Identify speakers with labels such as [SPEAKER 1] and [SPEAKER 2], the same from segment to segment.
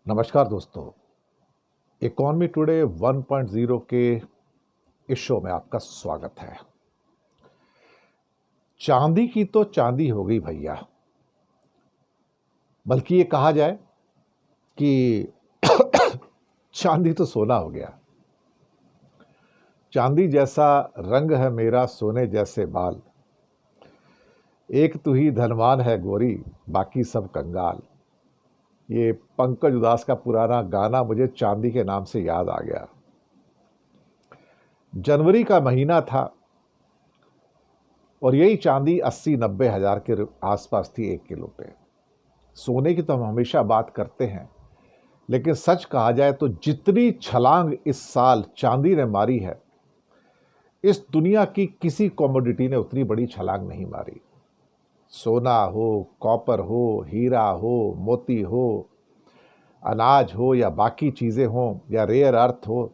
[SPEAKER 1] नमस्कार दोस्तों। Economy today 1.0 के इस शो में आपका स्वागत है। चांदी की तो चांदी हो गई भैया, बल्कि ये कहा जाए कि चांदी तो सोना हो गया। चांदी जैसा रंग है मेरा, सोने जैसे बाल, एक तू ही धनवान है गोरी, बाकी सब कंगाल। ये पंकज उदास का पुराना गाना मुझे चांदी के नाम से याद आ गया। जनवरी का महीना था और यही चांदी 80-90 हज़ार के आसपास थी 1 किलो पे। सोने की तो हम हमेशा बात करते हैं, लेकिन सच कहा जाए तो जितनी छलांग इस साल चांदी ने मारी है, इस दुनिया की किसी कमोडिटी ने उतनी बड़ी छलांग नहीं मारी। सोना हो, कॉपर हो, हीरा हो, मोती हो, अनाज हो या बाकी चीज़ें हों या रेयर अर्थ हो,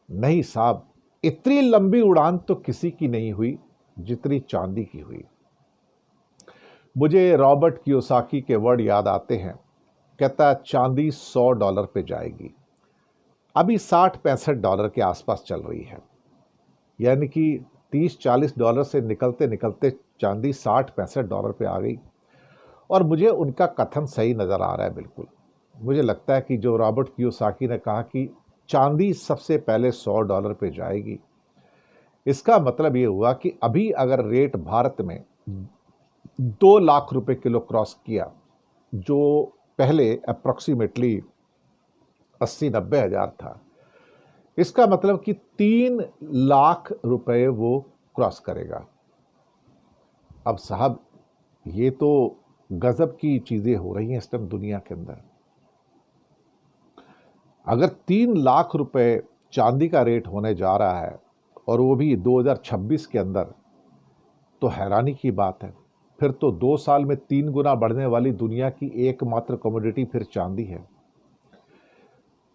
[SPEAKER 1] नहीं साहब, इतनी लंबी उड़ान तो किसी की नहीं हुई जितनी चांदी की हुई। मुझे रॉबर्ट कियोसाकी के वर्ड याद आते हैं। कहता है चांदी $100 पे जाएगी। अभी $60-65 के आसपास चल रही है, यानी कि $30-40 से निकलते निकलते चांदी $60-65 पे आ गई। और मुझे उनका कथन सही नज़र आ रहा है। बिल्कुल मुझे लगता है कि जो रॉबर्ट कियोसाकी ने कहा कि चांदी सबसे पहले $100 पे जाएगी, इसका मतलब ये हुआ कि अभी अगर रेट भारत में 2 लाख रुपए किलो क्रॉस किया, जो पहले अप्रॉक्सीमेटली 80-90 हज़ार था, इसका मतलब कि 3 लाख रुपए वो क्रॉस करेगा। अब साहब, ये तो गजब की चीज़ें हो रही हैं इस टाइम दुनिया के अंदर। अगर 3 लाख रुपए चांदी का रेट होने जा रहा है और वो भी 2026 के अंदर, तो हैरानी की बात है। फिर तो 2 साल में 3 गुना बढ़ने वाली दुनिया की एकमात्र कमोडिटी फिर चांदी है।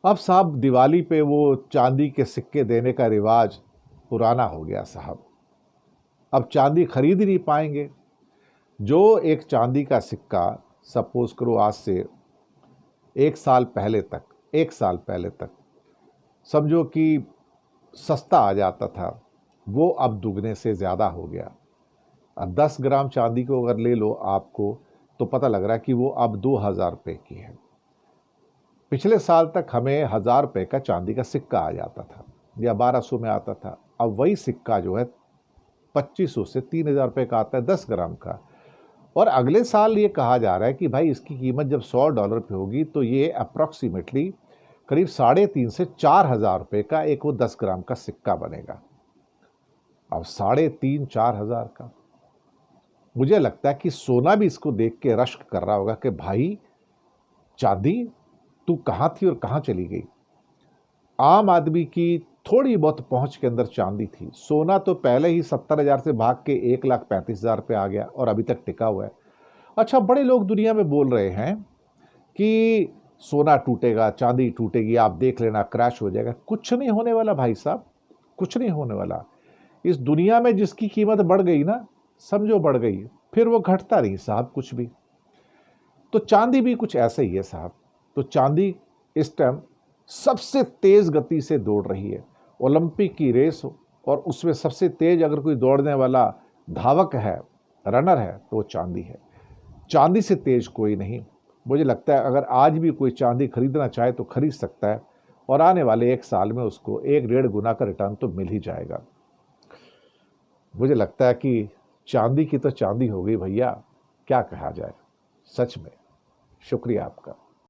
[SPEAKER 1] अब साहब, दिवाली पे वो चांदी के सिक्के देने का रिवाज पुराना हो गया साहब। अब चांदी खरीद ही नहीं पाएंगे। जो एक चांदी का सिक्का सपोज करो आज से 1 साल पहले तक समझो कि सस्ता आ जाता था, वो अब दुगने से ज़्यादा हो गया। अब 10 ग्राम चांदी को अगर ले लो आपको, तो पता लग रहा है कि वो अब 2000 रुपये की है। पिछले साल तक हमें 1000 रुपये का चांदी का सिक्का आ जाता था या 1200 में आता था। अब वही सिक्का जो है 2500 से 3000 रुपये का आता है 10 ग्राम का। और अगले साल ये कहा जा रहा है कि भाई इसकी कीमत जब $100 पे होगी तो ये अप्रॉक्सीमेटली करीब 3.5 से 4,000 रुपये का एक वो 10 ग्राम का सिक्का बनेगा। अब 3.5-4 हज़ार का, मुझे लगता है कि सोना भी इसको देख के रश्क कर रहा होगा कि भाई चांदी तू कहाँ थी और कहाँ चली गई। आम आदमी की थोड़ी बहुत पहुंच के अंदर चांदी थी। सोना तो पहले ही 70,000 से भाग के 1,35,000 पे आ गया और अभी तक टिका हुआ है। अच्छा, बड़े लोग दुनिया में बोल रहे हैं कि सोना टूटेगा, चांदी टूटेगी, आप देख लेना क्रैश हो जाएगा। कुछ नहीं होने वाला भाई साहब, कुछ नहीं होने वाला। इस दुनिया में जिसकी कीमत बढ़ गई ना, समझो बढ़ गई, फिर वो घटता नहीं साहब कुछ भी। तो चांदी भी कुछ ऐसे ही है साहब। तो चांदी इस टाइम सबसे तेज गति से दौड़ रही है। ओलंपिक की रेस हो और उसमें सबसे तेज अगर कोई दौड़ने वाला धावक है, रनर है, तो वो चांदी है। चांदी से तेज कोई नहीं। मुझे लगता है अगर आज भी कोई चांदी खरीदना चाहे तो खरीद सकता है और आने वाले 1 साल में उसको 1-1.5 गुना का रिटर्न तो मिल ही जाएगा। मुझे लगता है कि चांदी की तो चांदी हो गई भैया, क्या कहा जाए। सच में शुक्रिया आपका।